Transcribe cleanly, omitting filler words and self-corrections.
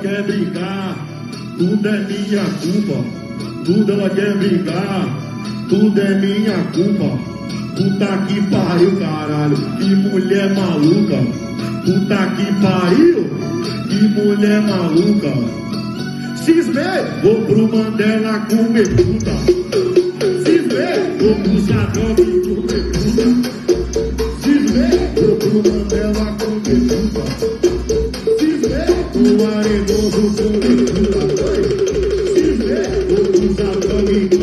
quer brincar, tudo é minha culpa. Tudo ela quer brincar, tudo é minha culpa. Puta que pariu, caralho, que mulher maluca. Puta que pariu, que mulher maluca. Cismei, vou pro Mandela comer puta. Cismei, vou pro Zadok comer puta. Cismei, vou pro Mandela comer puta. Cismei, o arenoso comer puta. Cismei, vou pro Zadok